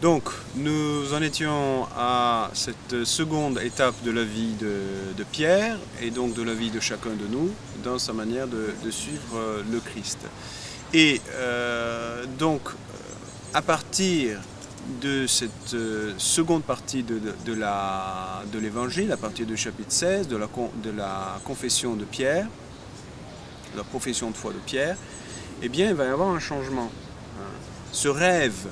Donc, nous en étions à cette seconde étape de la vie de Pierre et donc de la vie de chacun de nous dans sa manière de suivre le Christ. Et à partir de cette seconde partie de l'évangile, à partir du chapitre 16, de la confession de Pierre, de la profession de foi de Pierre, eh bien, il va y avoir un changement. Ce rêve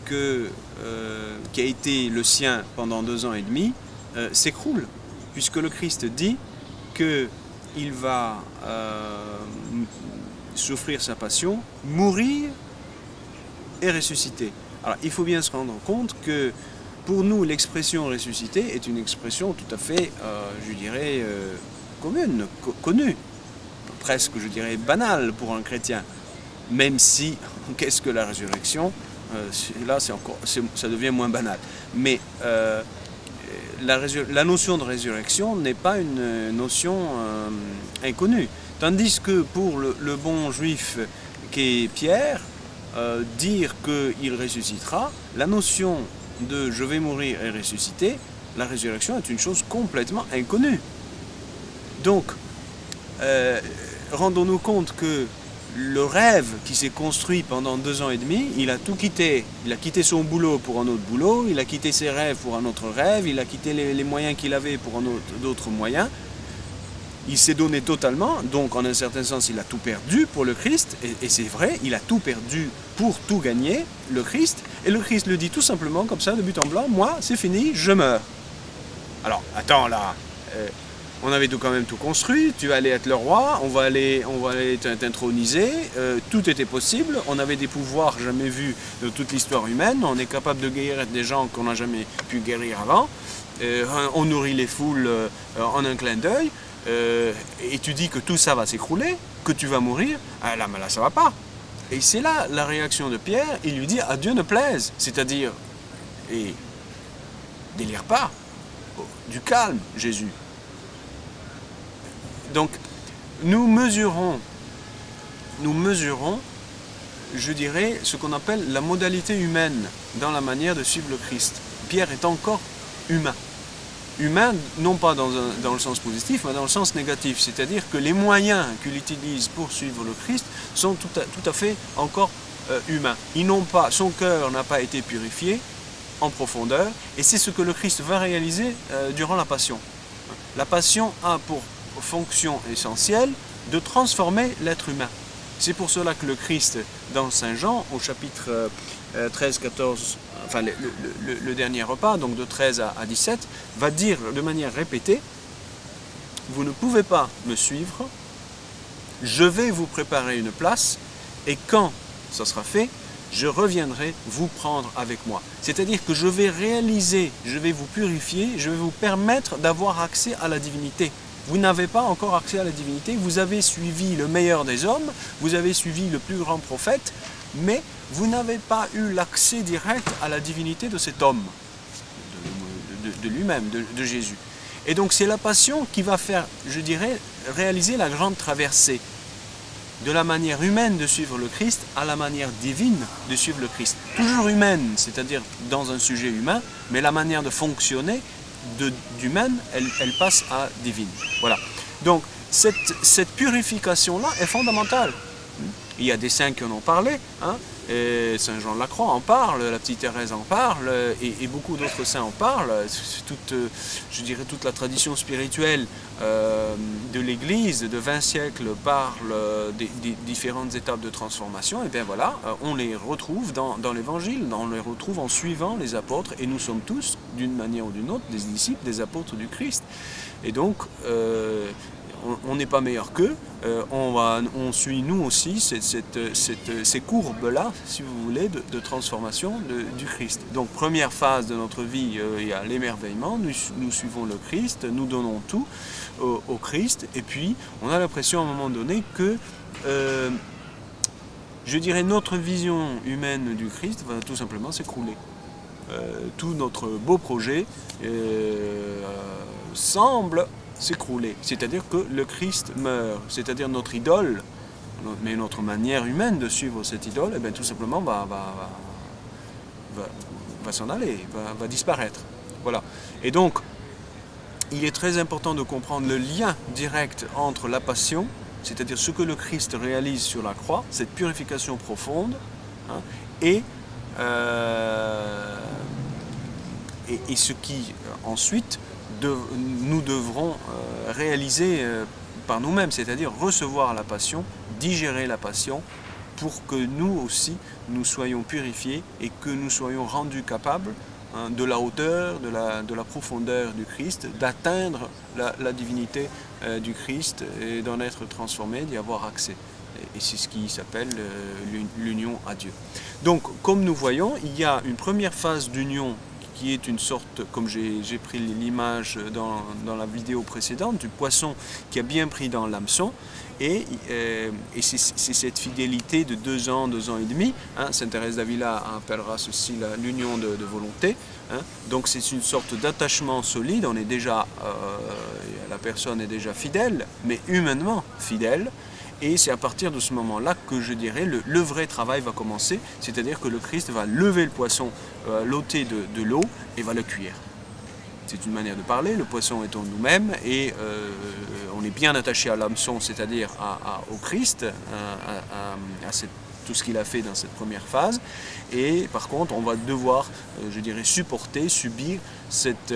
qui a été le sien pendant 2 ans et demi s'écroule, puisque le Christ dit qu'il va souffrir sa passion, mourir et ressusciter. Alors il faut bien se rendre compte que pour nous l'expression ressusciter est une expression tout à fait, je dirais, commune, connue, presque je dirais banale pour un chrétien, même si, qu'est-ce que la résurrection? Là ça devient moins banal. Mais la notion de résurrection n'est pas une notion inconnue. Tandis que pour le bon juif qu'est Pierre, dire qu'il ressuscitera, la notion de je vais mourir et ressusciter, la résurrection est une chose complètement inconnue. Donc, rendons-nous compte que le rêve qui s'est construit pendant 2 ans et demi, il a tout quitté. Il a quitté son boulot pour un autre boulot, il a quitté ses rêves pour un autre rêve, il a quitté les moyens qu'il avait pour d'autres moyens. Il s'est donné totalement, donc en un certain sens, il a tout perdu pour le Christ, et c'est vrai, il a tout perdu pour tout gagner, le Christ, et le Christ le dit tout simplement comme ça, de but en blanc, moi, c'est fini, je meurs. Alors, attends là, on avait quand même tout construit, tu allais être le roi, on va aller t'introniser, tout était possible, on avait des pouvoirs jamais vus de toute l'histoire humaine, on est capable de guérir des gens qu'on n'a jamais pu guérir avant, on nourrit les foules en un clin d'œil, et tu dis que tout ça va s'écrouler, que tu vas mourir, ah là, mais là ça va pas. Et c'est là la réaction de Pierre, il lui dit à Dieu ne plaise, c'est-à-dire, et délire pas, du calme Jésus. Donc nous mesurons, je dirais, ce qu'on appelle la modalité humaine dans la manière de suivre le Christ. Pierre est encore humain. Humain, non pas dans le sens positif, mais dans le sens négatif. C'est-à-dire que les moyens qu'il utilise pour suivre le Christ sont tout à fait encore humains. Son cœur n'a pas été purifié en profondeur, et c'est ce que le Christ va réaliser durant la Passion. La Passion a pour fonction essentielle de transformer l'être humain. C'est pour cela que le Christ, dans Saint Jean, au chapitre 13-14, enfin le dernier repas, donc de 13 à 17, va dire de manière répétée, vous ne pouvez pas me suivre, je vais vous préparer une place, et quand ça sera fait, je reviendrai vous prendre avec moi. C'est-à-dire que je vais réaliser, je vais vous purifier, je vais vous permettre d'avoir accès à la divinité. Vous n'avez pas encore accès à la divinité, vous avez suivi le meilleur des hommes, vous avez suivi le plus grand prophète, mais vous n'avez pas eu l'accès direct à la divinité de cet homme, de lui-même, de Jésus. Et donc c'est la Passion qui va faire, je dirais, réaliser la grande traversée de la manière humaine de suivre le Christ à la manière divine de suivre le Christ. Toujours humaine, c'est-à-dire dans un sujet humain, mais la manière de fonctionner d'humaine, elle passe à divine. Voilà. Donc, cette purification-là est fondamentale. Il y a des saints qui en ont parlé, hein, et Saint Jean de la Croix en parle, la petite Thérèse en parle, et beaucoup d'autres saints en parlent. Je dirais toute la tradition spirituelle de l'Église de 20 siècles parle des différentes étapes de transformation. Et bien voilà, on les retrouve dans l'Évangile, on les retrouve en suivant les apôtres, et nous sommes tous, d'une manière ou d'une autre, des disciples, des apôtres du Christ. Et donc, on n'est pas meilleur qu'eux, on suit nous aussi ces courbes-là, si vous voulez, de transformation du Christ. Donc première phase de notre vie, il y a l'émerveillement, nous suivons le Christ, nous donnons tout au Christ, et puis on a l'impression à un moment donné que, je dirais, notre vision humaine du Christ va tout simplement s'écrouler. Tout notre beau projet semble s'écrouler, c'est-à-dire que le Christ meurt, c'est-à-dire notre idole, mais notre manière humaine de suivre cette idole, eh bien, tout simplement va va s'en aller, va disparaître. Voilà. Et donc, il est très important de comprendre le lien direct entre la passion, c'est-à-dire ce que le Christ réalise sur la croix, cette purification profonde, hein, et ce qui ensuite nous devrons réaliser par nous-mêmes, c'est-à-dire recevoir la passion, digérer la passion, pour que nous aussi nous soyons purifiés et que nous soyons rendus capables de la hauteur, de la profondeur du Christ, d'atteindre la divinité du Christ et d'en être transformé, d'y avoir accès. Et c'est ce qui s'appelle l'union à Dieu. Donc, comme nous voyons, il y a une première phase d'union qui est une sorte, comme j'ai pris l'image dans la vidéo précédente, du poisson qui a bien pris dans l'hameçon. Et c'est cette fidélité de 2 ans, 2 ans et demi. Hein, Sainte Thérèse d'Avila appellera ceci l'union de volonté. Hein. Donc c'est une sorte d'attachement solide. On est déjà, la personne est déjà fidèle, mais humainement fidèle. Et c'est à partir de ce moment-là que je dirais le vrai travail va commencer, c'est-à-dire que le Christ va lever le poisson, l'ôter de l'eau et va le cuire. C'est une manière de parler, le poisson étant nous-mêmes et on est bien attaché à l'hameçon, c'est-à-dire au Christ, à tout ce qu'il a fait dans cette première phase. Et par contre, on va devoir, je dirais, subir cette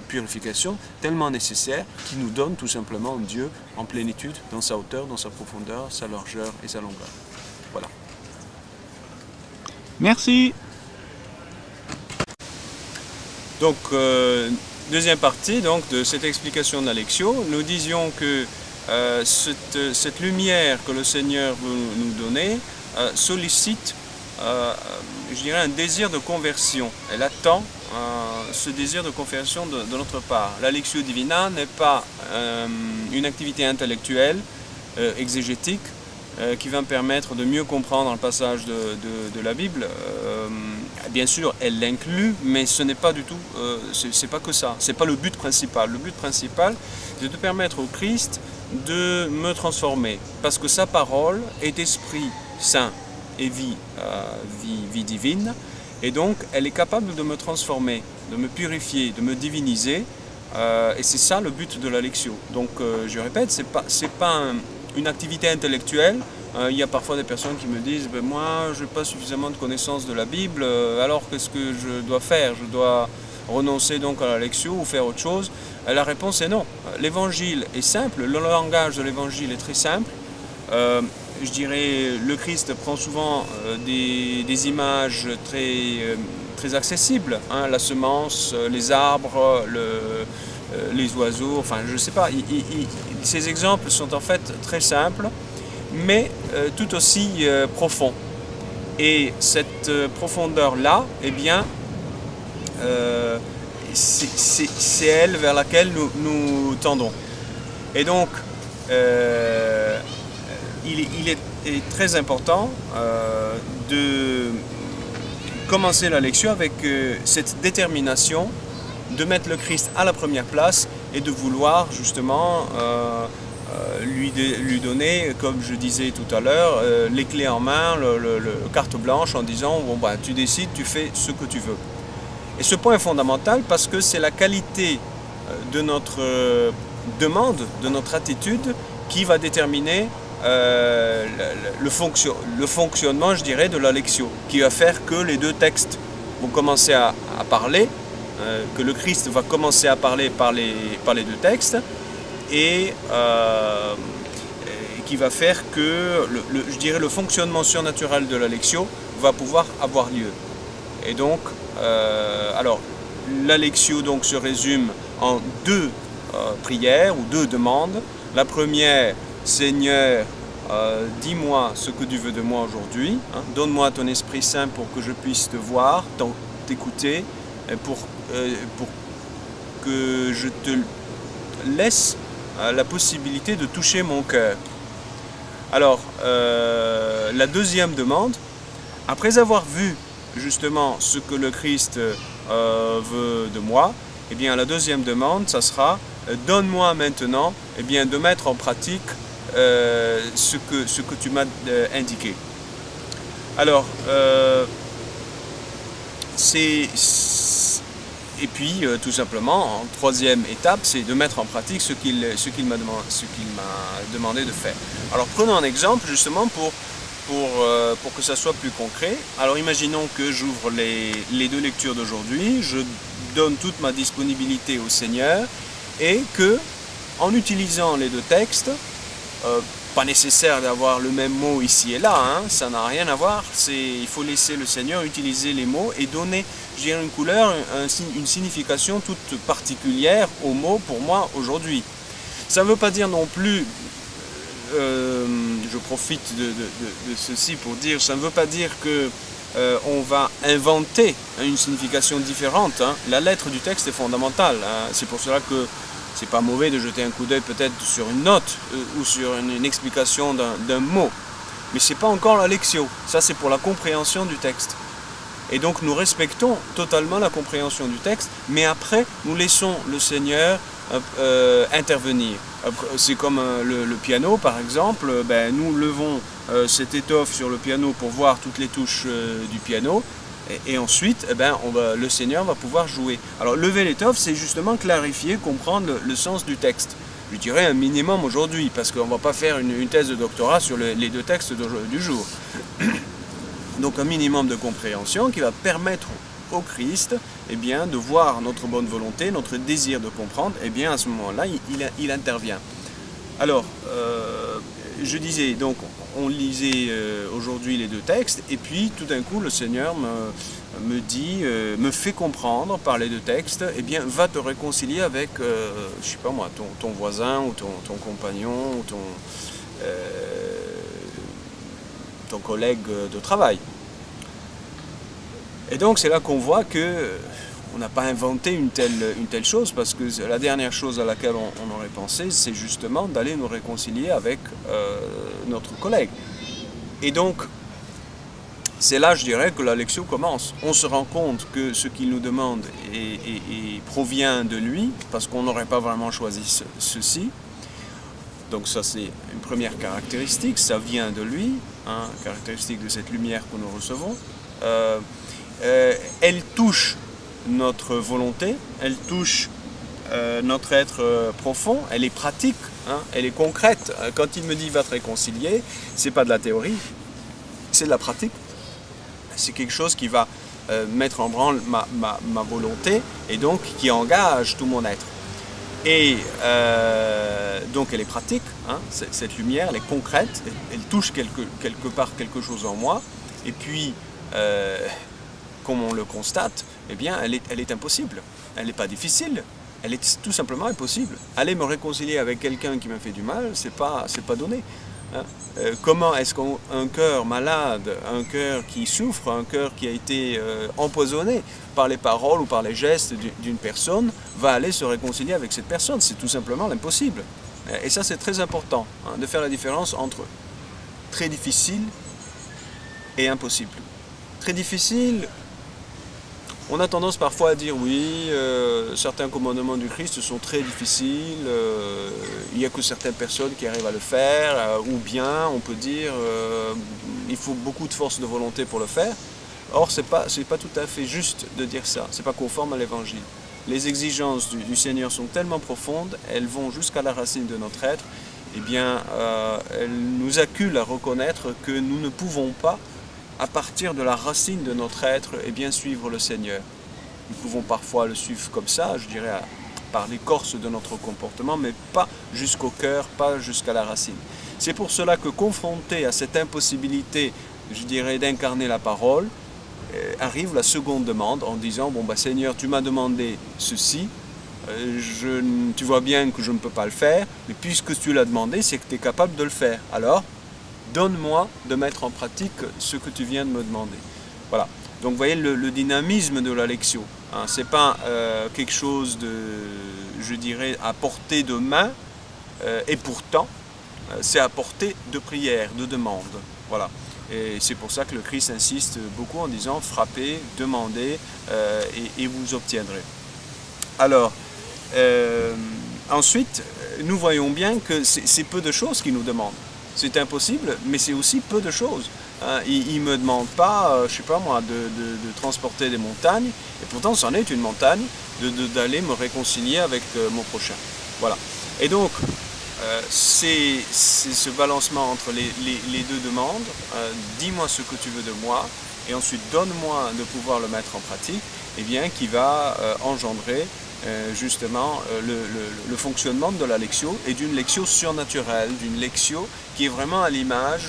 purification tellement nécessaire qui nous donne tout simplement Dieu en plénitude, dans sa hauteur, dans sa profondeur, sa largeur et sa longueur. Voilà. Merci. Donc, deuxième partie donc, de cette explication d'Alexio, nous disions que cette lumière que le Seigneur veut nous donner sollicite, je dirais, un désir de conversion. Elle attend ce désir de conversion de notre part. L'Alexio Divina n'est pas une activité intellectuelle, exégétique, qui va me permettre de mieux comprendre le passage de la Bible. Bien sûr, elle l'inclut, mais ce n'est pas du tout, c'est pas que ça, c'est pas le but principal. Le but principal, c'est de permettre au Christ de me transformer, parce que sa parole est esprit saint et vie divine, et donc elle est capable de me transformer, de me purifier, de me diviniser, et c'est ça le but de la Lectio. Donc je répète, c'est pas une activité intellectuelle. Il y a parfois des personnes qui me disent « moi je n'ai pas suffisamment de connaissances de la Bible, alors qu'est-ce que je dois faire? Je dois renoncer donc à la Lectio ou faire autre chose ?» La réponse est non. L'évangile est simple, le langage de l'évangile est très simple. Je dirais, le Christ prend souvent des images très accessibles, hein, la semence, les arbres, les oiseaux, enfin je ne sais pas. Ces exemples sont en fait très simples, mais tout aussi profonds. Et cette profondeur-là, eh bien, c'est elle vers laquelle nous tendons. Et donc, il est très important de commencer la lecture avec cette détermination de mettre le Christ à la première place et de vouloir justement lui donner, comme je disais tout à l'heure, les clés en main, le carte blanche en disant bon, bah, tu décides, tu fais ce que tu veux. Et ce point est fondamental parce que c'est la qualité de notre demande, de notre attitude qui va déterminer le fonctionnement, je dirais, de la Lectio, qui va faire que les deux textes vont commencer à parler, que le Christ va commencer à parler par les deux textes, et qui va faire que, je dirais, le fonctionnement surnaturel de la Lectio va pouvoir avoir lieu. Et donc, alors, la Lectio donc, se résume en deux prières ou deux demandes. La première, Seigneur, dis-moi ce que tu veux de moi aujourd'hui, hein. Donne-moi ton Esprit Saint pour que je puisse te voir, t'écouter, pour que je te laisse la possibilité de toucher mon cœur. Alors, la deuxième demande, après avoir vu justement ce que le Christ veut de moi, eh bien la deuxième demande, ça sera donne-moi maintenant de mettre en pratique ce que tu m'as indiqué. Alors, Et puis, tout simplement, en troisième étape, c'est de mettre en pratique ce qu'il m'a demandé de faire. Alors, prenons un exemple, justement, pour que ça soit plus concret. Alors, imaginons que j'ouvre les deux lectures d'aujourd'hui, je donne toute ma disponibilité au Seigneur, et que, en utilisant les deux textes, pas nécessaire d'avoir le même mot ici et là, hein, ça n'a rien à voir, il faut laisser le Seigneur utiliser les mots et donner, je dirais, une couleur, une signification toute particulière aux mots pour moi aujourd'hui. Ça ne veut pas dire non plus, je profite de ceci pour dire, ça ne veut pas dire que on va inventer une signification différente, hein. La lettre du texte est fondamentale, hein. C'est pour cela que c'est pas mauvais de jeter un coup d'œil peut-être sur une note ou sur une explication d'un mot. Mais c'est pas encore la lectio. Ça, c'est pour la compréhension du texte. Et donc, nous respectons totalement la compréhension du texte, mais après, nous laissons le Seigneur intervenir. C'est comme le piano, par exemple. Nous levons cette étoffe sur le piano pour voir toutes les touches du piano. Et ensuite, le Seigneur va pouvoir jouer. Alors, lever l'étoffe, c'est justement clarifier, comprendre le sens du texte. Je dirais un minimum aujourd'hui, parce qu'on ne va pas faire une thèse de doctorat sur les deux textes du jour. Donc, un minimum de compréhension qui va permettre au Christ de voir notre bonne volonté, notre désir de comprendre. À ce moment-là, il intervient. Alors, je disais, donc, on lisait aujourd'hui les deux textes, et puis tout d'un coup, le Seigneur me fait comprendre par les deux textes, va te réconcilier avec, je sais pas moi, ton voisin, ou ton compagnon, ou ton collègue de travail. Et donc, c'est là qu'on voit que on n'a pas inventé une telle chose, parce que la dernière chose à laquelle on aurait pensé, c'est justement d'aller nous réconcilier avec notre collègue. Et donc, c'est là, je dirais, que la lecture commence. On se rend compte que ce qu'il nous demande provient de lui, parce qu'on n'aurait pas vraiment choisi ceci. Donc ça, c'est une première caractéristique, ça vient de lui, hein, caractéristique de cette lumière que nous recevons. Elle touche notre volonté, elle touche notre être profond, elle est pratique, hein, elle est concrète. Quand il me dit « va te réconcilier », c'est pas de la théorie, c'est de la pratique. C'est quelque chose qui va mettre en branle ma volonté et donc qui engage tout mon être. Et donc elle est pratique, hein, cette lumière, elle est concrète, elle touche quelque part quelque chose en moi, et puis comme on le constate, elle est impossible, elle n'est pas difficile, elle est tout simplement impossible. Aller me réconcilier avec quelqu'un qui m'a fait du mal, c'est pas donné. Hein. Comment est-ce qu'un cœur malade, un cœur qui souffre, un cœur qui a été empoisonné par les paroles ou par les gestes d'une personne, va aller se réconcilier avec cette personne? C'est tout simplement l'impossible. Et ça, c'est très important, hein, de faire la différence entre très difficile et impossible. Très difficile, on a tendance parfois à dire oui, certains commandements du Christ sont très difficiles, il n'y a que certaines personnes qui arrivent à le faire, ou bien on peut dire il faut beaucoup de force de volonté pour le faire. Or, c'est pas tout à fait juste de dire ça, c'est pas conforme à l'Évangile. Les exigences du Seigneur sont tellement profondes, elles vont jusqu'à la racine de notre être, elles nous acculent à reconnaître que nous ne pouvons pas, à partir de la racine de notre être, suivre le Seigneur. Nous pouvons parfois le suivre comme ça, je dirais, par l'écorce de notre comportement, mais pas jusqu'au cœur, pas jusqu'à la racine. C'est pour cela que, confronté à cette impossibilité, je dirais, d'incarner la parole, arrive la seconde demande en disant « Seigneur, tu m'as demandé ceci, tu vois bien que je ne peux pas le faire, mais puisque tu l'as demandé, c'est que tu es capable de le faire. Alors, donne-moi de mettre en pratique ce que tu viens de me demander. » Voilà. Donc vous voyez le dynamisme de la lectio. Hein. Ce n'est pas quelque chose de, je dirais, à portée de main, et pourtant, c'est à portée de prière, de demande. Voilà. Et c'est pour ça que le Christ insiste beaucoup en disant « frappez, demandez, et vous obtiendrez ». Alors, ensuite, nous voyons bien que c'est peu de choses qu'il nous demande. C'est impossible, mais c'est aussi peu de choses. Il ne me demande pas, je sais pas moi, de transporter des montagnes, et pourtant c'en est une montagne, d'aller me réconcilier avec mon prochain. Voilà. Et donc, c'est ce balancement entre les deux demandes, dis-moi ce que tu veux de moi, et ensuite donne-moi de pouvoir le mettre en pratique, et bien, qui va engendrer justement le fonctionnement de la lectio et d'une lectio surnaturelle, d'une lectio qui est vraiment à l'image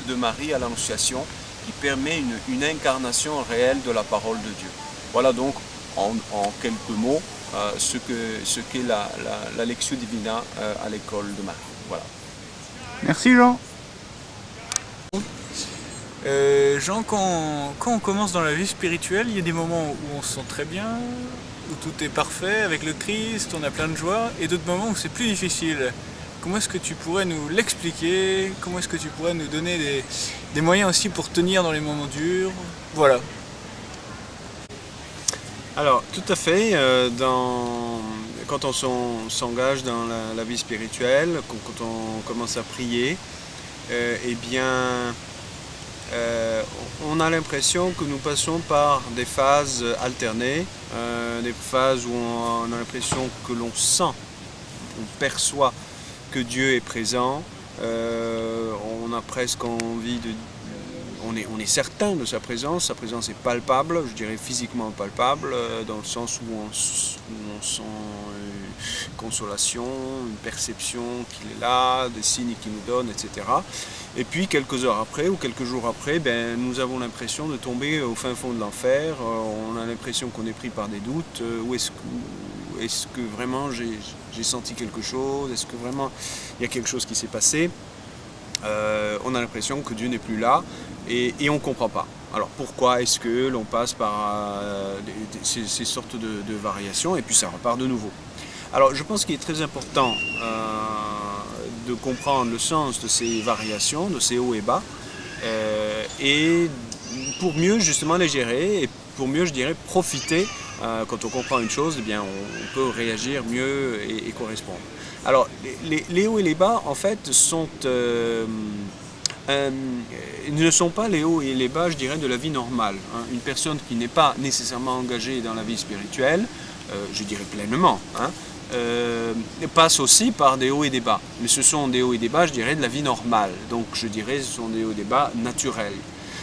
de Marie à l'Annonciation, qui permet une incarnation réelle de la parole de Dieu. Voilà donc en quelques mots ce qu'est la lectio divina à l'école de Marie. Voilà. Merci Jean. Jean, quand on commence dans la vie spirituelle, il y a des moments où on se sent très bien, où tout est parfait avec le Christ, on a plein de joie, et d'autres moments où c'est plus difficile. Comment est-ce que tu pourrais nous l'expliquer? Comment est-ce que tu pourrais nous donner des moyens aussi pour tenir dans les moments durs? Voilà. Alors, tout à fait, quand on s'engage dans la vie spirituelle, quand on commence à prier, eh bien, on a l'impression que nous passons par des phases alternées, des phases où on a l'impression que l'on sent, on perçoit que Dieu est présent, on a presque envie de... On est certain de sa présence est palpable, je dirais physiquement palpable, dans le sens où on sent une consolation, une perception qu'il est là, des signes qu'il nous donne, etc. Et puis quelques heures après ou quelques jours après, nous avons l'impression de tomber au fin fond de l'enfer, on a l'impression qu'on est pris par des doutes, est-ce que vraiment j'ai senti quelque chose, est-ce que vraiment il y a quelque chose qui s'est passé, on a l'impression que Dieu n'est plus là et on ne comprend pas. Alors pourquoi est-ce que l'on passe par ces sortes de variations et puis ça repart de nouveau? Alors je pense qu'il est très important de comprendre le sens de ces variations, de ces hauts et bas, et pour mieux justement les gérer et pour mieux, je dirais, profiter. Quand on comprend une chose, eh bien, on peut réagir mieux et correspondre. Alors, les hauts et les bas, en fait, ne sont pas les hauts et les bas, je dirais, de la vie normale. Hein. Une personne qui n'est pas nécessairement engagée dans la vie spirituelle, je dirais pleinement, passe aussi par des hauts et des bas. Mais ce sont des hauts et des bas, je dirais, de la vie normale. Donc, je dirais, ce sont des hauts et des bas naturels.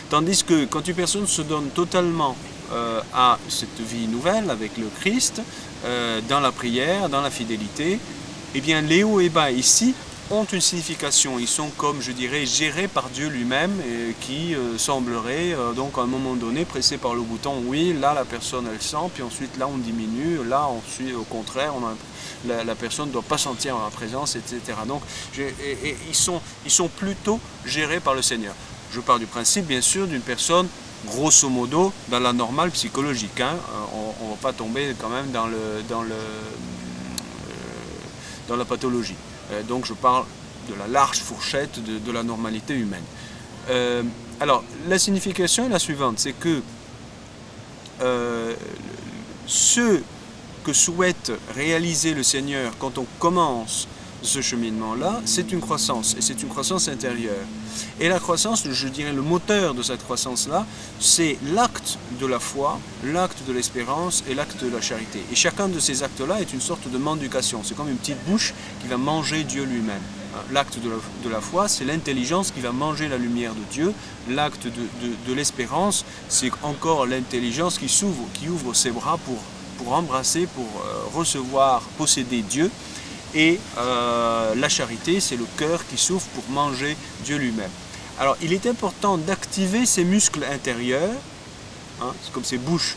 Tandis que quand une personne se donne totalement à cette vie nouvelle avec le Christ, dans la prière, dans la fidélité, eh bien les hauts et bas ici ont une signification. Ils sont comme, je dirais, gérés par Dieu lui-même qui semblerait donc à un moment donné pressé par le bouton. Oui, là la personne elle sent, puis ensuite là on diminue, là ensuite au contraire la personne ne doit pas sentir ma présence, etc. Donc ils sont plutôt gérés par le Seigneur. Je pars du principe bien sûr d'une personne grosso modo dans la normale psychologique. Hein. On ne va pas tomber quand même dans la pathologie. Donc je parle de la large fourchette de la normalité humaine. Alors la signification est la suivante, c'est que ce que souhaite réaliser le Seigneur quand on commence ce cheminement-là, c'est une croissance, et c'est une croissance intérieure. Et la croissance, je dirais le moteur de cette croissance-là, c'est l'acte de la foi, l'acte de l'espérance et l'acte de la charité. Et chacun de ces actes-là est une sorte de mendication, c'est comme une petite bouche qui va manger Dieu lui-même. L'acte de la foi, c'est l'intelligence qui va manger la lumière de Dieu. L'acte de l'espérance, c'est encore l'intelligence qui ouvre ses bras pour embrasser, pour recevoir, posséder Dieu. Et la charité, c'est le cœur qui souffre pour manger Dieu lui-même. Alors, il est important d'activer ces muscles intérieurs, hein, c'est comme ces bouches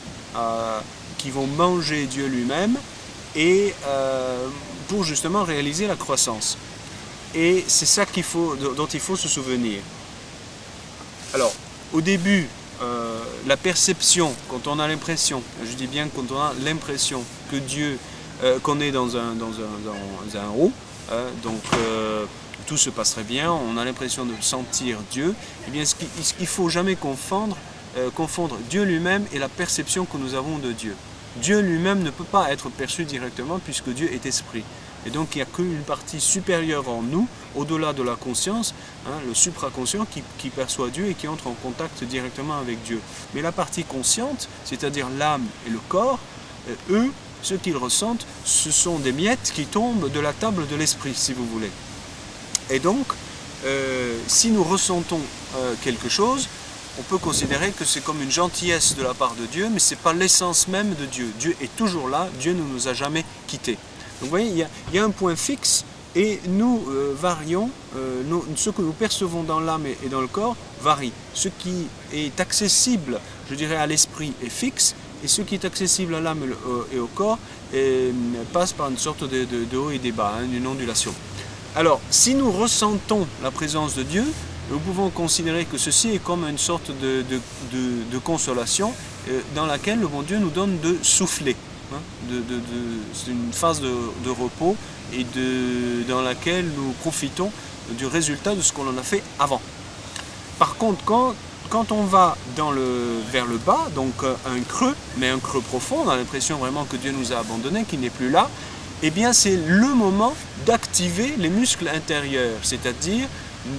qui vont manger Dieu lui-même, et pour justement réaliser la croissance. Et c'est ça dont il faut se souvenir. Alors, au début, la perception, quand on a l'impression, je dis bien quand on a l'impression que Dieu qu'on est dans un haut, donc tout se passerait bien, on a l'impression de sentir Dieu, eh bien il ne faut jamais confondre Dieu lui-même et la perception que nous avons de Dieu. Dieu lui-même ne peut pas être perçu directement puisque Dieu est esprit. Et donc il n'y a qu'une partie supérieure en nous, au-delà de la conscience, le supraconscient qui perçoit Dieu et qui entre en contact directement avec Dieu. Mais la partie consciente, c'est-à-dire l'âme et le corps, eux, ce qu'ils ressentent, ce sont des miettes qui tombent de la table de l'esprit, si vous voulez. Et donc, si nous ressentons quelque chose, on peut considérer que c'est comme une gentillesse de la part de Dieu, mais ce n'est pas l'essence même de Dieu. Dieu est toujours là, Dieu ne nous a jamais quittés. Donc vous voyez, il y a un point fixe et nous varions, ce que nous percevons dans l'âme et dans le corps varie. Ce qui est accessible, je dirais, à l'esprit est fixe, et ce qui est accessible à l'âme et au corps passe par une sorte de haut et des bas, une ondulation. Alors, si nous ressentons la présence de Dieu, nous pouvons considérer que ceci est comme une sorte de consolation dans laquelle le bon Dieu nous donne de souffler. C'est une phase de repos et dans laquelle nous profitons du résultat de ce qu'on en a fait avant. Par contre, quand on va vers le bas, donc un creux, mais un creux profond, on a l'impression vraiment que Dieu nous a abandonnés, qu'il n'est plus là, eh bien c'est le moment d'activer les muscles intérieurs, c'est-à-dire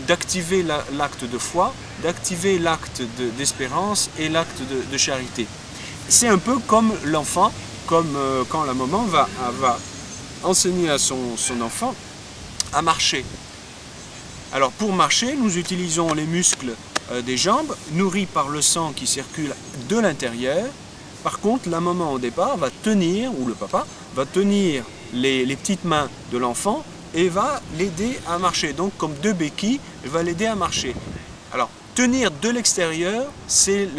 d'activer l'acte de foi, d'activer l'acte d'espérance et l'acte de charité. C'est un peu comme l'enfant, comme quand la maman va enseigner à son enfant à marcher. Alors pour marcher, nous utilisons les muscles des jambes, nourris par le sang qui circule de l'intérieur. Par contre, la maman au départ va tenir, ou le papa, va tenir les petites mains de l'enfant et va l'aider à marcher. Donc comme deux béquilles, il va l'aider à marcher. Alors, tenir de l'extérieur, c'est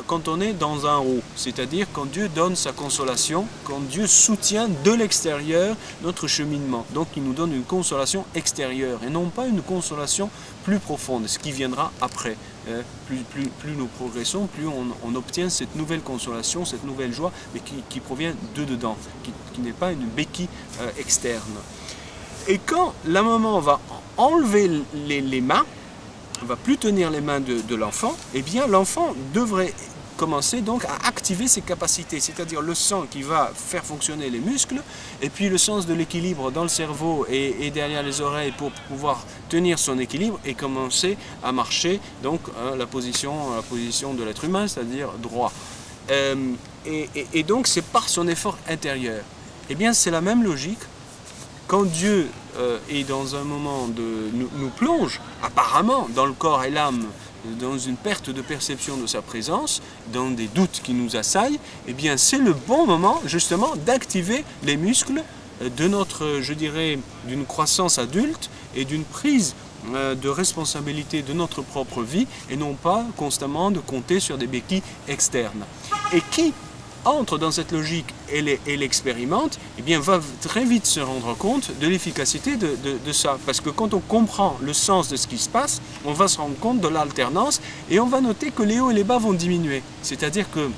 quand on est dans un haut, c'est-à-dire quand Dieu donne sa consolation, quand Dieu soutient de l'extérieur notre cheminement. Donc il nous donne une consolation extérieure et non pas une consolation plus profonde, ce qui viendra après. Plus nous progressons, plus on obtient cette nouvelle consolation, cette nouvelle joie, mais qui provient de dedans, qui n'est pas une béquille externe. Et quand la maman va enlever les mains, ne va plus tenir les mains de l'enfant, eh bien l'enfant devrait commencer donc à activer ses capacités, c'est-à-dire le sang qui va faire fonctionner les muscles, et puis le sens de l'équilibre dans le cerveau et derrière les oreilles pour pouvoir tenir son équilibre et commencer à marcher, donc la position de l'être humain, c'est-à-dire droit. Et donc c'est par son effort intérieur. Eh bien c'est la même logique. Quand Dieu est dans un moment nous plonge apparemment dans le corps et l'âme, dans une perte de perception de sa présence, dans des doutes qui nous assaillent, eh bien c'est le bon moment justement d'activer les muscles de notre, je dirais, d'une croissance adulte et d'une prise de responsabilité de notre propre vie et non pas constamment de compter sur des béquilles externes. Et qui entre dans cette logique et l'expérimente, eh bien va très vite se rendre compte de l'efficacité de ça. Parce que quand on comprend le sens de ce qui se passe, on va se rendre compte de l'alternance et on va noter que les hauts et les bas vont diminuer. C'est-à-dire que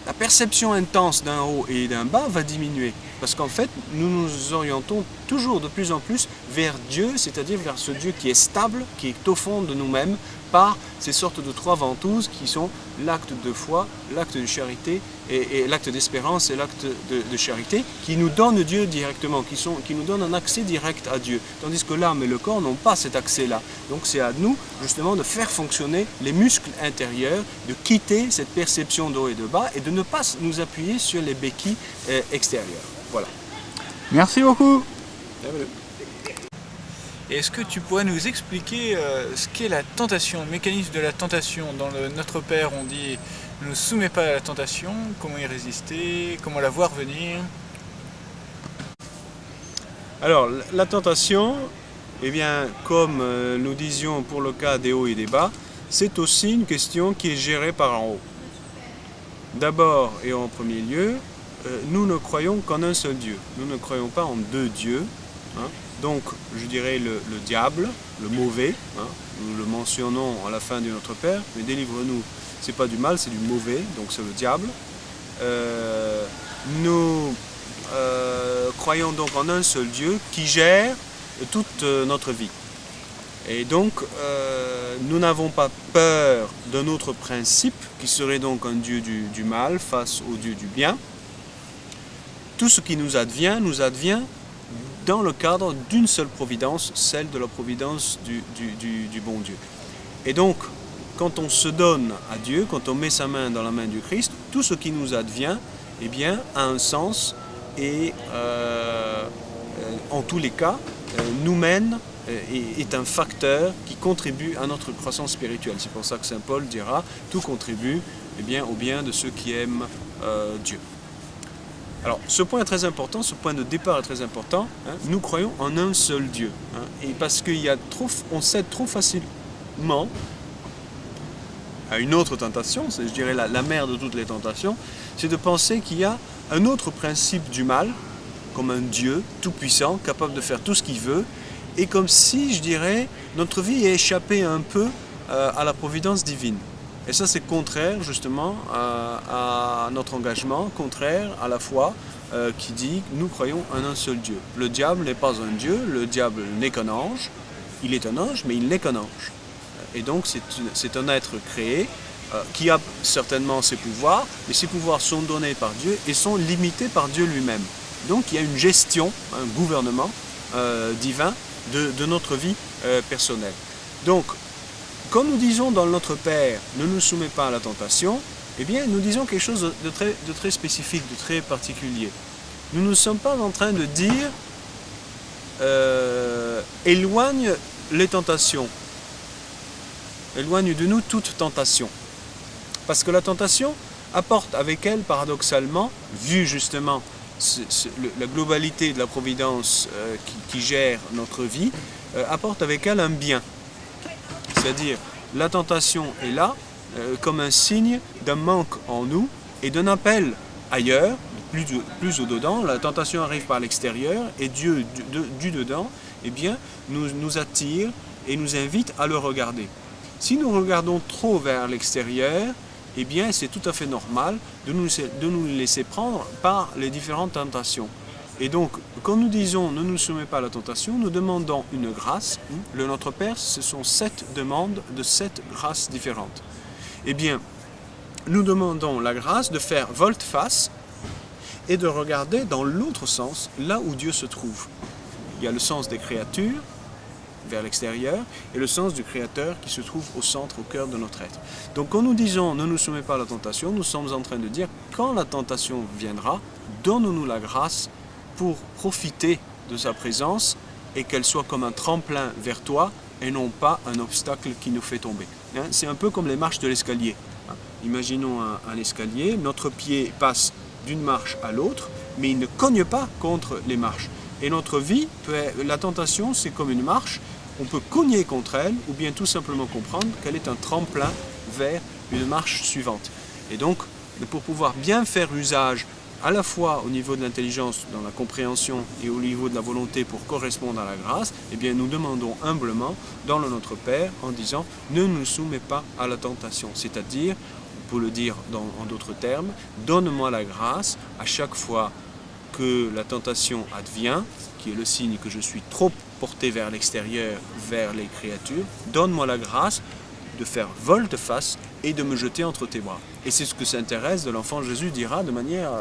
la perception intense d'un haut et d'un bas va diminuer. Parce qu'en fait, nous nous orientons toujours de plus en plus vers Dieu, c'est-à-dire vers ce Dieu qui est stable, qui est au fond de nous-mêmes, par ces sortes de trois ventouses qui sont l'acte de foi, l'acte de charité et l'acte d'espérance et l'acte de charité, qui nous donnent Dieu directement, qui nous donnent un accès direct à Dieu. Tandis que l'âme et le corps n'ont pas cet accès-là. Donc c'est à nous justement de faire fonctionner les muscles intérieurs, de quitter cette perception de haut et de bas et de ne pas nous appuyer sur les béquilles extérieures. Voilà. Merci beaucoup. Est-ce que tu pourrais nous expliquer ce qu'est la tentation, le mécanisme de la tentation? Dans Notre Père, on dit « ne soumets pas à la tentation », comment y résister, comment la voir venir? Alors, la tentation, eh bien, comme nous disions pour le cas des hauts et des bas, c'est aussi une question qui est gérée par en haut. D'abord et en premier lieu, nous ne croyons qu'en un seul Dieu. Nous ne croyons pas en deux dieux. Donc, je dirais le diable, le mauvais, nous le mentionnons à la fin de Notre Père, mais délivre-nous, c'est pas du mal, c'est du mauvais, donc c'est le diable. Nous croyons donc en un seul Dieu qui gère toute notre vie. Et donc, nous n'avons pas peur d'un autre principe, qui serait donc un Dieu du mal face au Dieu du bien. Tout ce qui nous advient dans le cadre d'une seule providence, celle de la providence du bon Dieu. Et donc, quand on se donne à Dieu, quand on met sa main dans la main du Christ, tout ce qui nous advient, eh bien, a un sens et en tous les cas nous mène, est un facteur qui contribue à notre croissance spirituelle. C'est pour ça que saint Paul dira « tout contribue eh bien, au bien de ceux qui aiment Dieu ». Alors, ce point est très important, ce point de départ est très important. Hein. Nous croyons en un seul Dieu. Hein, et parce qu'on cède trop facilement à une autre tentation, c'est, je dirais, la mère de toutes les tentations, c'est de penser qu'il y a un autre principe du mal, comme un Dieu tout-puissant, capable de faire tout ce qu'il veut, et comme si, je dirais, notre vie est échappée un peu à la providence divine. Et ça, c'est contraire, justement, à notre engagement, contraire à la foi qui dit « nous croyons en un seul Dieu ». Le diable n'est pas un Dieu, le diable n'est qu'un ange. Il est un ange, mais il n'est qu'un ange. Et donc, c'est un être créé qui a certainement ses pouvoirs, mais ces pouvoirs sont donnés par Dieu et sont limités par Dieu lui-même. Donc, il y a une gestion, un gouvernement divin de notre vie personnelle. Donc, quand nous disons dans notre Père, ne nous soumets pas à la tentation, eh bien, nous disons quelque chose de très spécifique, de très particulier. Nous ne sommes pas en train de dire éloigne les tentations, éloigne de nous toute tentation. Parce que la tentation apporte avec elle, paradoxalement, vu justement la globalité de la providence qui gère notre vie, apporte avec elle un bien. C'est-à-dire, la tentation est là comme un signe d'un manque en nous et d'un appel ailleurs, plus au-dedans. La tentation arrive par l'extérieur et Dieu, du dedans, eh bien, nous attire et nous invite à le regarder. Si nous regardons trop vers l'extérieur, eh bien, c'est tout à fait normal de nous laisser prendre par les différentes tentations. Et donc, quand nous disons « ne nous soumets pas à la tentation », nous demandons une grâce. Le Notre Père, ce sont 7 demandes de 7 grâces différentes. Eh bien, nous demandons la grâce de faire volte-face et de regarder dans l'autre sens, là où Dieu se trouve. Il y a le sens des créatures, vers l'extérieur, et le sens du Créateur qui se trouve au centre, au cœur de notre être. Donc quand nous disons « ne nous soumets pas à la tentation », nous sommes en train de dire « quand la tentation viendra, donne-nous la grâce pour profiter de sa présence et qu'elle soit comme un tremplin vers toi et non pas un obstacle qui nous fait tomber. » C'est un peu comme les marches de l'escalier. Imaginons un escalier, notre pied passe d'une marche à l'autre, mais il ne cogne pas contre les marches. Et notre vie, la tentation, c'est comme une marche, on peut cogner contre elle ou bien tout simplement comprendre qu'elle est un tremplin vers une marche suivante. Et donc, pour pouvoir bien faire usage à la fois au niveau de l'intelligence, dans la compréhension et au niveau de la volonté pour correspondre à la grâce, eh bien nous demandons humblement dans le Notre Père en disant « ne nous soumets pas à la tentation », c'est-à-dire, pour le dire en d'autres termes, donne-moi la grâce à chaque fois que la tentation advient, qui est le signe que je suis trop porté vers l'extérieur, vers les créatures, donne-moi la grâce de faire volte-face et de me jeter entre tes bras. Et c'est ce que saint Thérèse de l'Enfant Jésus dira de manière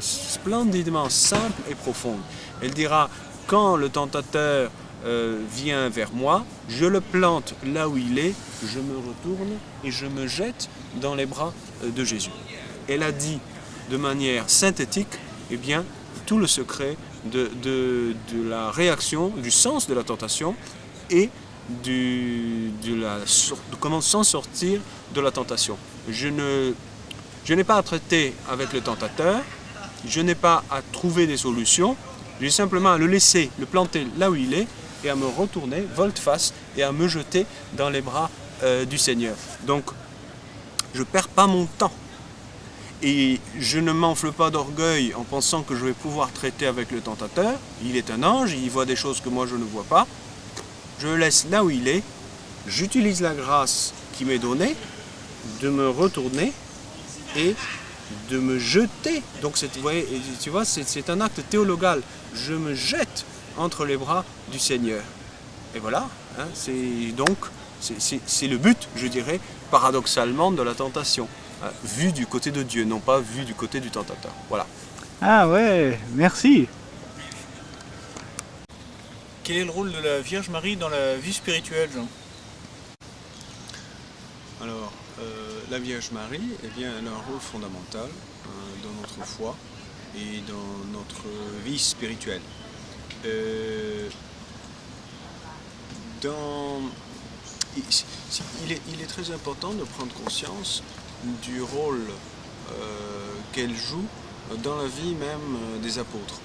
splendidement simple et profonde. Elle dira, quand le tentateur vient vers moi, je le plante là où il est, je me retourne et je me jette dans les bras de Jésus. Elle a dit de manière synthétique, eh bien, tout le secret de la réaction, du sens de la tentation et de comment s'en sortir de la tentation. Je n'ai pas à traiter avec le tentateur, je n'ai pas à trouver des solutions, j'ai simplement à le laisser, le planter là où il est et à me retourner volte-face et à me jeter dans les bras du Seigneur. Donc, je ne perds pas mon temps. Et je ne m'enfle pas d'orgueil en pensant que je vais pouvoir traiter avec le tentateur. Il est un ange, il voit des choses que moi je ne vois pas. Je le laisse là où il est. J'utilise la grâce qui m'est donnée de me retourner et de me jeter. Donc vous voyez, tu vois, c'est un acte théologal. Je me jette entre les bras du Seigneur. Et voilà, hein, c'est le but, je dirais, paradoxalement de la tentation. Vu du côté de Dieu, non pas vu du côté du tentateur. Voilà. Ah ouais, merci. Quel est le rôle de la Vierge Marie dans la vie spirituelle, Jean? Alors, la Vierge Marie, eh bien, elle a un rôle fondamental dans notre foi et dans notre vie spirituelle. Il est très important de prendre conscience du rôle qu'elle joue dans la vie même des apôtres.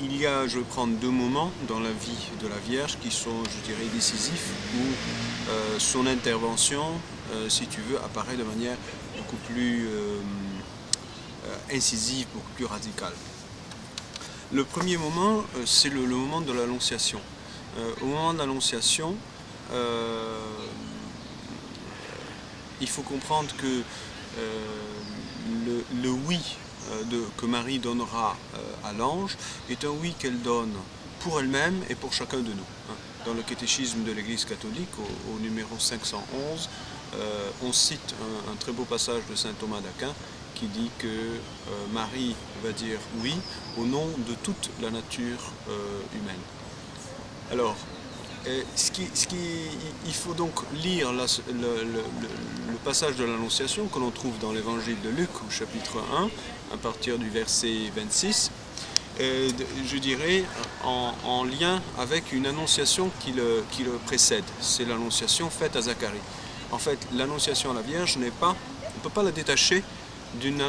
Il y a, je vais prendre 2 moments dans la vie de la Vierge qui sont, je dirais, décisifs, où son intervention, si tu veux, apparaît de manière beaucoup plus incisive, beaucoup plus radicale. Le premier moment, c'est le moment de l'Annonciation. Au moment de l'Annonciation, il faut comprendre que le oui que Marie donnera à l'ange est un oui qu'elle donne pour elle-même et pour chacun de nous. Dans le catéchisme de l'Église catholique, au numéro 511, on cite un très beau passage de saint Thomas d'Aquin qui dit que Marie va dire oui au nom de toute la nature humaine. Alors, il faut donc lire le passage de l'Annonciation que l'on trouve dans l'évangile de Luc au chapitre 1, à partir du verset 26, je dirais en lien avec une annonciation qui le précède. C'est l'annonciation faite à Zacharie. En fait, l'annonciation à la Vierge on ne peut pas la détacher d'une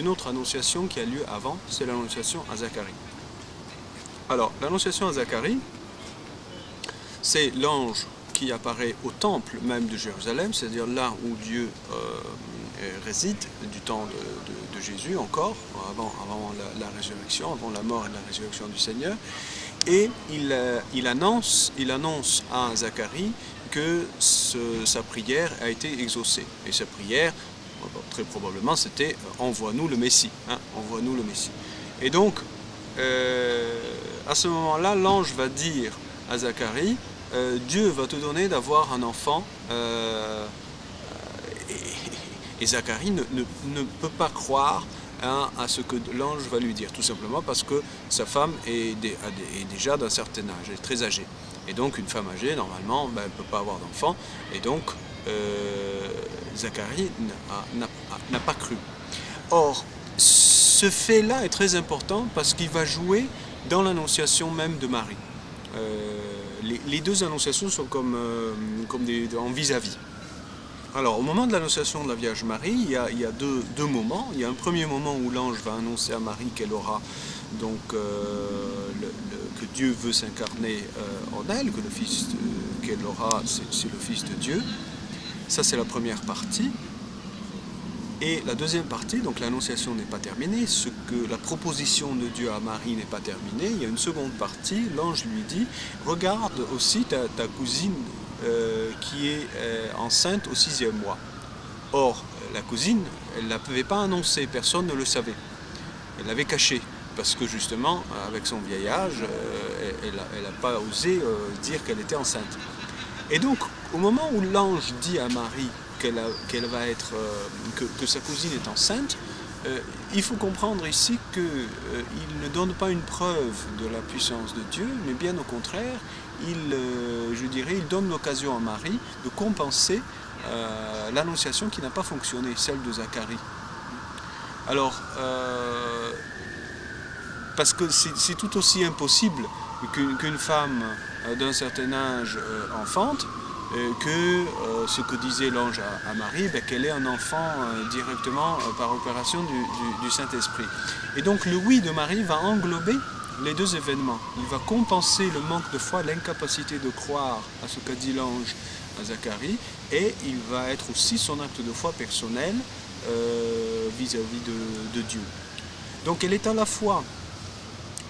autre annonciation qui a lieu avant, c'est l'annonciation à Zacharie. Alors, l'annonciation à Zacharie, c'est l'ange qui apparaît au temple même de Jérusalem, c'est-à-dire là où Dieu réside, du temps de Jésus encore, avant la résurrection, avant la mort et la résurrection du Seigneur. Et il annonce à Zacharie que sa prière a été exaucée. Et sa prière, très probablement, c'était « Envoie-nous le Messie ». Envoie-nous le Messie. Et donc, à ce moment-là, l'ange va dire à Zacharie, Dieu va te donner d'avoir un enfant, et Zacharie ne peut pas croire à ce que l'ange va lui dire, tout simplement parce que sa femme est déjà d'un certain âge, elle est très âgée. Et donc une femme âgée, normalement, elle ne peut pas avoir d'enfant, et donc Zacharie n'a pas cru. Or, ce fait-là est très important parce qu'il va jouer dans l'annonciation même de Marie. Les 2 annonciations sont comme en vis-à-vis. Alors, au moment de l'annonciation de la Vierge Marie, il y a deux moments. Il y a un premier moment où l'ange va annoncer à Marie qu'elle aura donc que Dieu veut s'incarner en elle, que le Fils qu'elle aura, c'est le Fils de Dieu. Ça, c'est la première partie. Et la deuxième partie, donc l'annonciation n'est pas terminée, la proposition de Dieu à Marie n'est pas terminée, il y a une seconde partie, l'ange lui dit, regarde aussi ta cousine qui est enceinte au 6e mois. Or, la cousine, elle ne la pouvait pas annoncer, personne ne le savait. Elle l'avait cachée, parce que justement, avec son vieil âge, elle n'a pas osé dire qu'elle était enceinte. Et donc, au moment où l'ange dit à Marie qu'elle va être, que sa cousine est enceinte, il faut comprendre ici qu'il ne donne pas une preuve de la puissance de Dieu, mais bien au contraire, il donne l'occasion à Marie de compenser l'annonciation qui n'a pas fonctionné, celle de Zacharie. Alors, parce que c'est tout aussi impossible qu'une femme d'un certain âge enfante, que ce que disait l'ange à Marie, qu'elle ait un enfant directement par opération du Saint-Esprit. Et donc le oui de Marie va englober les 2 événements. Il va compenser le manque de foi, l'incapacité de croire à ce qu'a dit l'ange à Zacharie, et il va être aussi son acte de foi personnel vis-à-vis de Dieu. Donc elle est à la fois,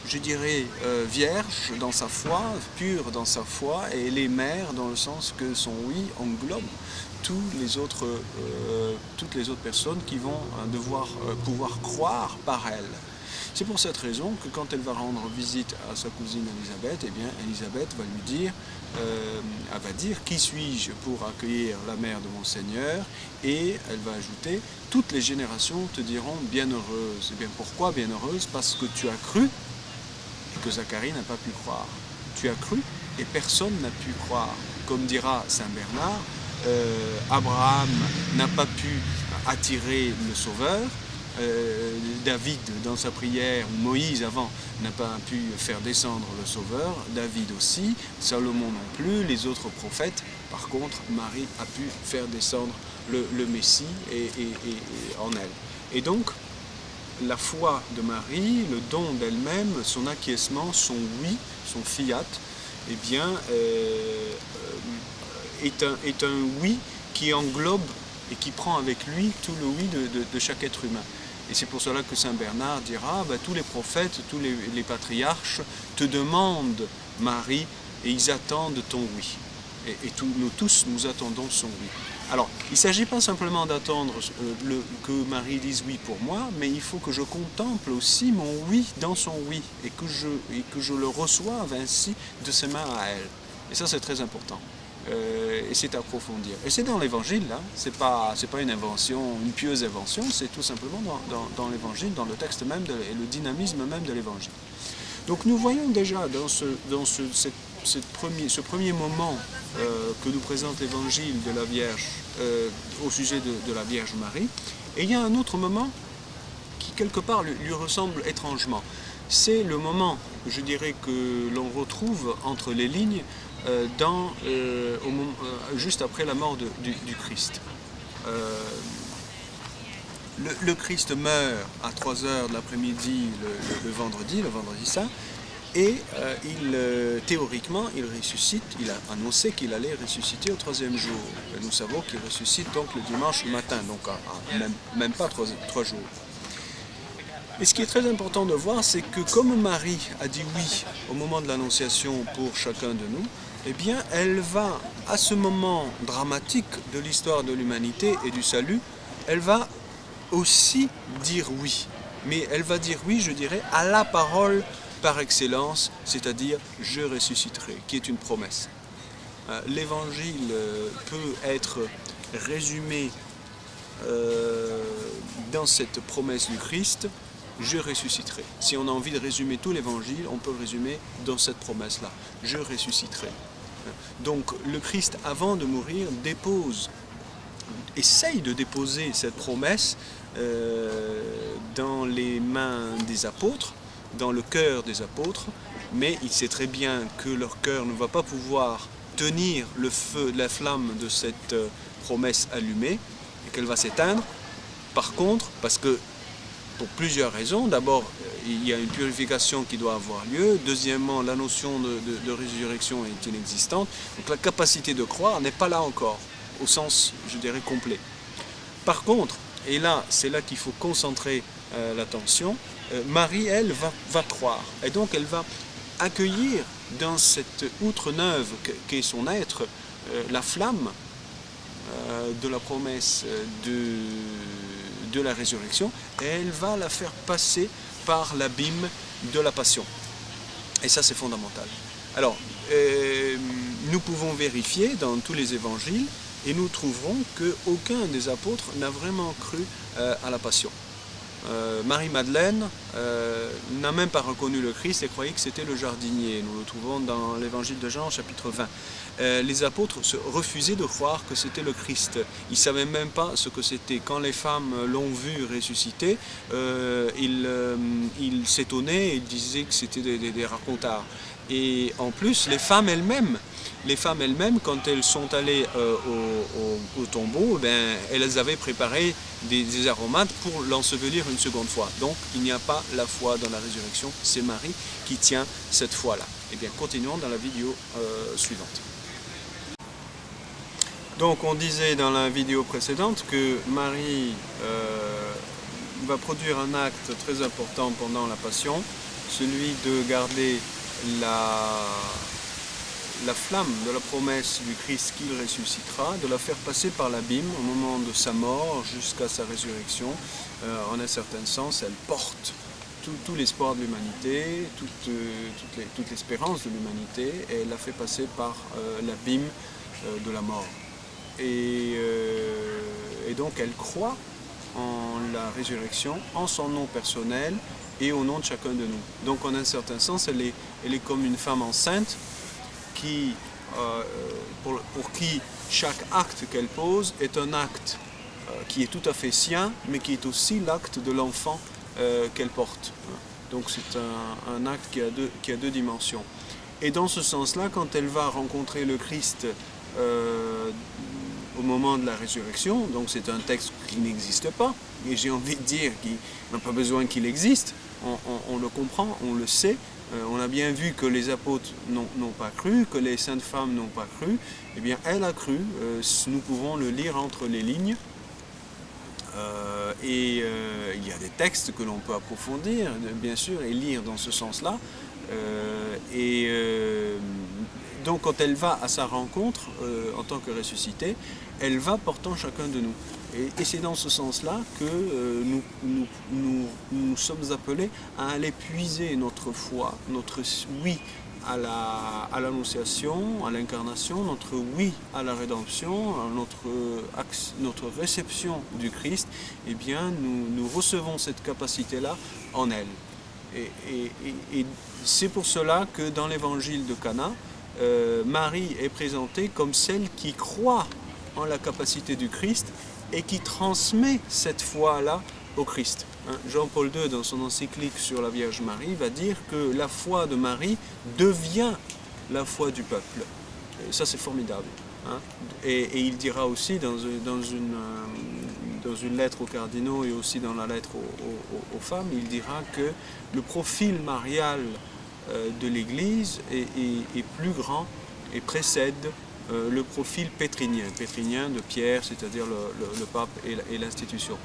je dirais, vierge dans sa foi, pure dans sa foi, et elle est mère dans le sens que son oui englobe toutes les autres personnes qui vont pouvoir croire par elle. C'est pour cette raison que quand elle va rendre visite à sa cousine Élisabeth, eh bien Élisabeth va lui dire, elle va dire, qui suis-je pour accueillir la mère de mon Seigneur? Et elle va ajouter, toutes les générations te diront bienheureuse. Et bien pourquoi bienheureuse? Parce que tu as cru que Zacharie n'a pas pu croire. Tu as cru et personne n'a pu croire. Comme dira Saint Bernard, Abraham n'a pas pu attirer le Sauveur, David dans sa prière, ou Moïse avant, n'a pas pu faire descendre le Sauveur, David aussi, Salomon non plus, les autres prophètes. Par contre, Marie a pu faire descendre le Messie et en elle. Et donc, la foi de Marie, le don d'elle-même, son acquiescement, son oui, son fiat, eh bien, est un oui qui englobe et qui prend avec lui tout le oui de chaque être humain. Et c'est pour cela que Saint Bernard dira, tous les prophètes, tous les patriarches te demandent, Marie, et ils attendent ton oui. Et nous tous, nous attendons son oui. Alors, il ne s'agit pas simplement d'attendre que Marie dise oui pour moi, mais il faut que je contemple aussi mon oui dans son oui, et que je le reçoive ainsi de ses mains à elle. Et ça, c'est très important. Et c'est à approfondir. Et c'est dans l'Évangile, hein. C'est pas une invention, une pieuse invention, c'est tout simplement dans l'Évangile, dans le texte même et le dynamisme même de l'Évangile. Donc nous voyons déjà dans ce premier moment que nous présente l'Évangile de la Vierge au sujet de la Vierge Marie, et il y a un autre moment qui quelque part lui ressemble étrangement. C'est le moment, je dirais, que l'on retrouve entre les lignes juste après la mort du Christ. Le Christ meurt à 3h de l'après-midi le vendredi saint, et théoriquement il ressuscite, il a annoncé qu'il allait ressusciter au 3e jour. Et nous savons qu'il ressuscite donc le dimanche matin, donc même pas 3 jours. Et ce qui est très important de voir, c'est que comme Marie a dit oui au moment de l'Annonciation pour chacun de nous, eh bien, elle va, à ce moment dramatique de l'histoire de l'humanité et du salut, elle va aussi dire oui. Mais elle va dire oui, je dirais, à la parole par excellence, c'est-à-dire « je ressusciterai », qui est une promesse. L'Évangile peut être résumé dans cette promesse du Christ, « je ressusciterai ». Si on a envie de résumer tout l'Évangile, on peut le résumer dans cette promesse-là, « je ressusciterai ». Donc le Christ, avant de mourir, essaye de déposer cette promesse dans les mains des apôtres, dans le cœur des apôtres, mais il sait très bien que leur cœur ne va pas pouvoir tenir le feu, la flamme de cette promesse allumée, et qu'elle va s'éteindre. Par contre, parce que pour plusieurs raisons. D'abord, il y a une purification qui doit avoir lieu. Deuxièmement, la notion de résurrection est inexistante. Donc la capacité de croire n'est pas là encore, au sens, je dirais, complet. Par contre, et là, c'est là qu'il faut concentrer l'attention, Marie, elle, va croire. Et donc, elle va accueillir dans cette outre neuve qu'est son être, la flamme de la promesse de la résurrection, et elle va la faire passer par l'abîme de la passion. Et ça, c'est fondamental. Alors, nous pouvons vérifier dans tous les évangiles, et nous trouverons qu'aucun des apôtres n'a vraiment cru à la passion. Marie-Madeleine n'a même pas reconnu le Christ et croyait que c'était le jardinier. Nous le trouvons dans l'évangile de Jean, chapitre 20. Les apôtres refusaient de croire que c'était le Christ. Ils ne savaient même pas ce que c'était. Quand les femmes l'ont vu ressusciter, ils s'étonnaient et ils disaient que c'était des racontards. Et en plus, les femmes elles-mêmes, quand elles sont allées au tombeau, elles avaient préparé des aromates pour l'ensevelir une seconde fois. Donc, il n'y a pas la foi dans la résurrection, c'est Marie qui tient cette foi-là. Eh bien, continuons dans la vidéo suivante. Donc, on disait dans la vidéo précédente que Marie va produire un acte très important pendant la Passion, celui de garder la flamme de la promesse du Christ qu'il ressuscitera, de la faire passer par l'abîme au moment de sa mort jusqu'à sa résurrection. En un certain sens, elle porte tout l'espoir de l'humanité, toute l'espérance de l'humanité, et elle la fait passer par l'abîme de la mort. Et donc elle croit en la résurrection, en son nom personnel, et au nom de chacun de nous. Donc en un certain sens, elle est comme une femme enceinte qui, pour qui chaque acte qu'elle pose est un acte qui est tout à fait sien, mais qui est aussi l'acte de l'enfant qu'elle porte. Donc c'est un acte qui a deux dimensions. Et dans ce sens-là, quand elle va rencontrer le Christ au moment de la résurrection, donc c'est un texte qui n'existe pas, et j'ai envie de dire qu'il n'a pas besoin qu'il existe, on le comprend, on le sait, on a bien vu que les apôtres n'ont pas cru, que les saintes femmes n'ont pas cru, eh bien elle a cru, nous pouvons le lire entre les lignes, il y a des textes que l'on peut approfondir, bien sûr, et lire dans ce sens-là, donc quand elle va à sa rencontre en tant que ressuscitée, elle va portant chacun de nous. Et c'est dans ce sens-là que nous sommes appelés à aller puiser notre foi, notre oui à l'annonciation, à l'incarnation, notre oui à la rédemption, à notre réception du Christ. Eh bien, nous recevons cette capacité-là en elle. Et c'est pour cela que dans l'évangile de Cana, Marie est présentée comme celle qui croit en la capacité du Christ et qui transmet cette foi-là au Christ. Jean-Paul II, dans son encyclique sur la Vierge Marie, va dire que la foi de Marie devient la foi du peuple. Et ça, c'est formidable. Et il dira aussi dans une lettre aux cardinaux et aussi dans la lettre aux femmes, il dira que le profil marial de l'Église est plus grand et précède le profil pétrinien de Pierre, c'est-à-dire le pape et l'institution.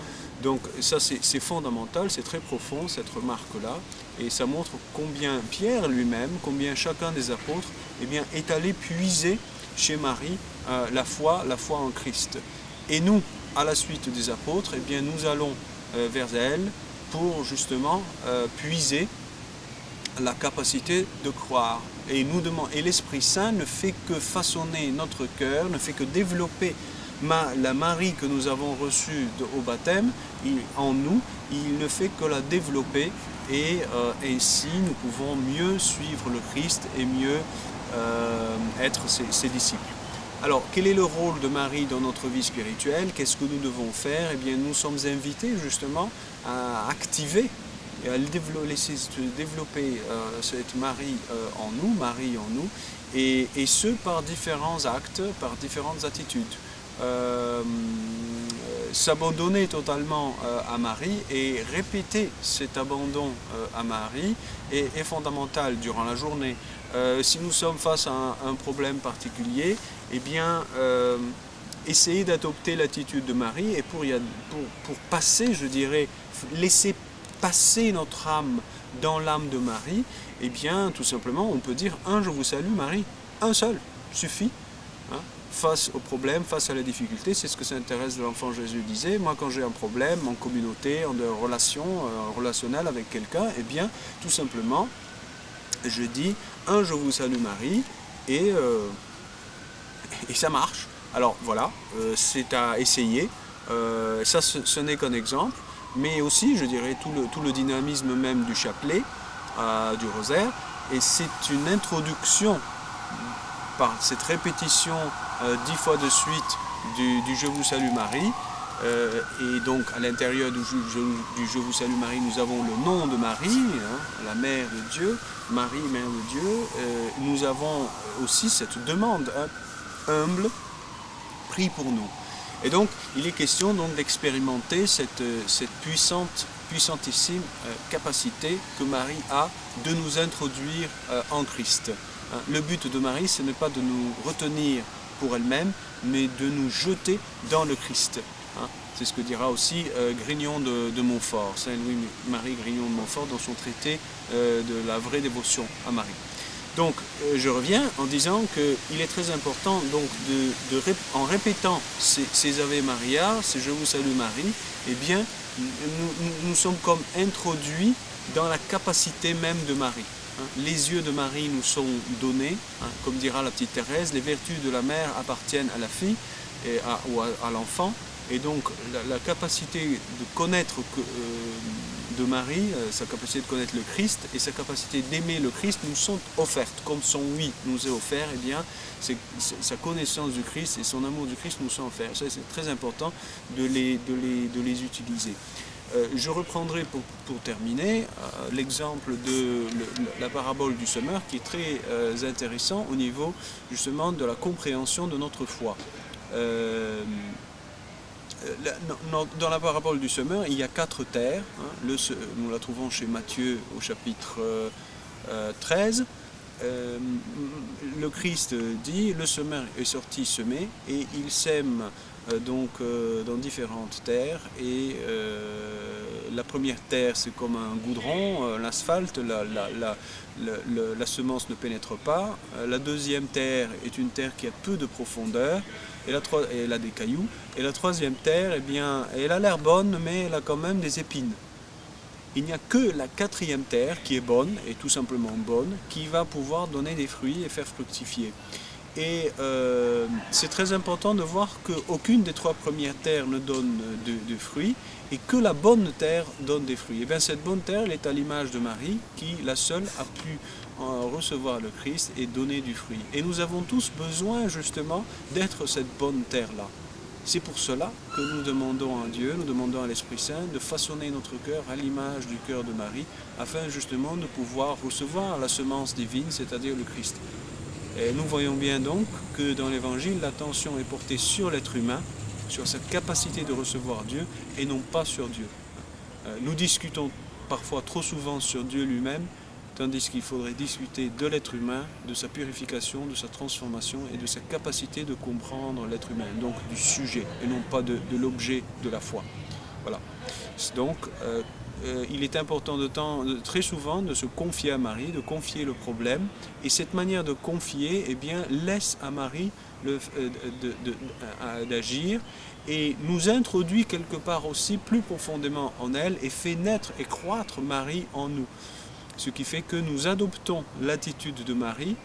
Donc ça c'est fondamental, c'est très profond cette remarque-là, et ça montre combien Pierre lui-même, combien chacun des apôtres eh bien, est allé puiser chez Marie la foi en Christ. Et nous, à la suite des apôtres, eh bien, nous allons vers elle pour justement puiser la capacité de croire. Et l'Esprit Saint ne fait que façonner notre cœur, ne fait que développer la Marie que nous avons reçue au baptême en nous, il ne fait que la développer et ainsi nous pouvons mieux suivre le Christ et mieux être ses disciples. Alors, quel est le rôle de Marie dans notre vie spirituelle? Qu'est-ce que nous devons faire? Eh bien, nous sommes invités justement à activer et à laisser développer cette Marie en nous, et ce par différents actes, par différentes attitudes. S'abandonner totalement à Marie et répéter cet abandon à Marie est fondamental durant la journée. Si nous sommes face à un problème particulier, eh bien, essayer d'adopter l'attitude de Marie et pour passer, je dirais, laisser passer notre âme dans l'âme de Marie, eh bien, tout simplement, on peut dire « Un, je vous salue Marie », un seul, suffit. Face au problème, face à la difficulté, c'est ce que Sainte Thérèse de l'Enfant Jésus disait. Moi, quand j'ai un problème en communauté, en relation relationnelle avec quelqu'un, eh bien, tout simplement, je dis « Un, je vous salue Marie » et ça marche. Alors voilà, c'est à essayer. Ça, ce n'est qu'un exemple, mais aussi, je dirais, tout le dynamisme même du chapelet, du rosaire, et c'est une introduction par cette répétition 10 fois de suite du Je vous salue Marie, et donc à l'intérieur du Je vous salue Marie, nous avons le nom de Marie, la mère de Dieu, Marie, mère de Dieu. Nous avons aussi cette demande humble, prie pour nous. Et donc il est question donc d'expérimenter cette puissantissime capacité que Marie a de nous introduire en Christ. Le but de Marie, ce n'est pas de nous retenir pour elle-même, mais de nous jeter dans le Christ. C'est ce que dira aussi Grignon de Montfort, Saint Louis-Marie Grignon de Montfort, dans son traité de la vraie dévotion à Marie. Donc, je reviens en disant qu'il est très important, donc, en répétant ces Ave Maria, ces Je vous salue Marie, eh bien, nous sommes comme introduits dans la capacité même de Marie. Les yeux de Marie nous sont donnés, comme dira la petite Thérèse, les vertus de la mère appartiennent à la fille ou à l'enfant, Et donc la capacité de connaître de Marie, sa capacité de connaître le Christ et sa capacité d'aimer le Christ nous sont offertes. Comme son oui nous est offert, eh bien, sa connaissance du Christ et son amour du Christ nous sont offerts. Ça, c'est très important de les utiliser. Je reprendrai pour terminer l'exemple de la parabole du semeur qui est très intéressant au niveau justement de la compréhension de notre foi. Dans la parabole du semeur, il y a 4 terres. Nous la trouvons chez Matthieu au chapitre 13. Le Christ dit, le semeur est sorti semer et il sème donc dans différentes terres. Et la première terre, c'est comme un goudron, l'asphalte, la semence ne pénètre pas. La deuxième terre est une terre qui a peu de profondeur. Et elle a des cailloux. Et la troisième terre, eh bien, elle a l'air bonne, mais elle a quand même des épines. Il n'y a que la 4e terre qui est bonne, et tout simplement bonne, qui va pouvoir donner des fruits et faire fructifier. Et c'est très important de voir qu'aucune des 3 premières terres ne donne de fruits, et que la bonne terre donne des fruits. Et bien cette bonne terre, elle est à l'image de Marie, qui, la seule, a pu recevoir le Christ et donner du fruit. Et nous avons tous besoin justement d'être cette bonne terre-là. C'est pour cela que nous demandons à Dieu, nous demandons à l'Esprit Saint de façonner notre cœur à l'image du cœur de Marie, afin justement de pouvoir recevoir la semence divine, c'est-à-dire le Christ. Et nous voyons bien donc que dans l'Évangile, l'attention est portée sur l'être humain, sur sa capacité de recevoir Dieu, et non pas sur Dieu. Nous discutons parfois trop souvent sur Dieu lui-même, tandis qu'il faudrait discuter de l'être humain, de sa purification, de sa transformation et de sa capacité de comprendre l'être humain, donc du sujet et non pas de l'objet de la foi. Voilà. Donc, il est important très souvent de se confier à Marie, de confier le problème, et cette manière de confier, eh bien, laisse à Marie d'agir et nous introduit quelque part aussi plus profondément en elle et fait naître et croître Marie en nous. Ce qui fait que nous adoptons l'attitude de Marie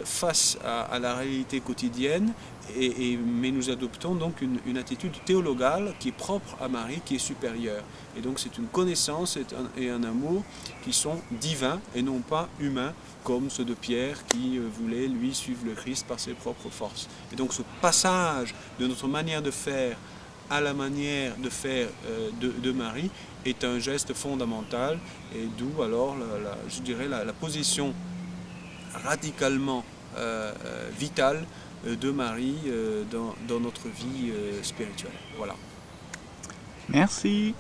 face à la réalité quotidienne, mais nous adoptons donc une attitude théologale qui est propre à Marie, qui est supérieure. Et donc c'est une connaissance et un amour qui sont divins et non pas humains, comme ceux de Pierre qui voulait, lui, suivre le Christ par ses propres forces. Et donc ce passage de notre manière de faire à la manière de faire de Marie est un geste fondamental, et d'où alors je dirais la position radicalement vitale de Marie dans notre vie spirituelle. Voilà. Merci.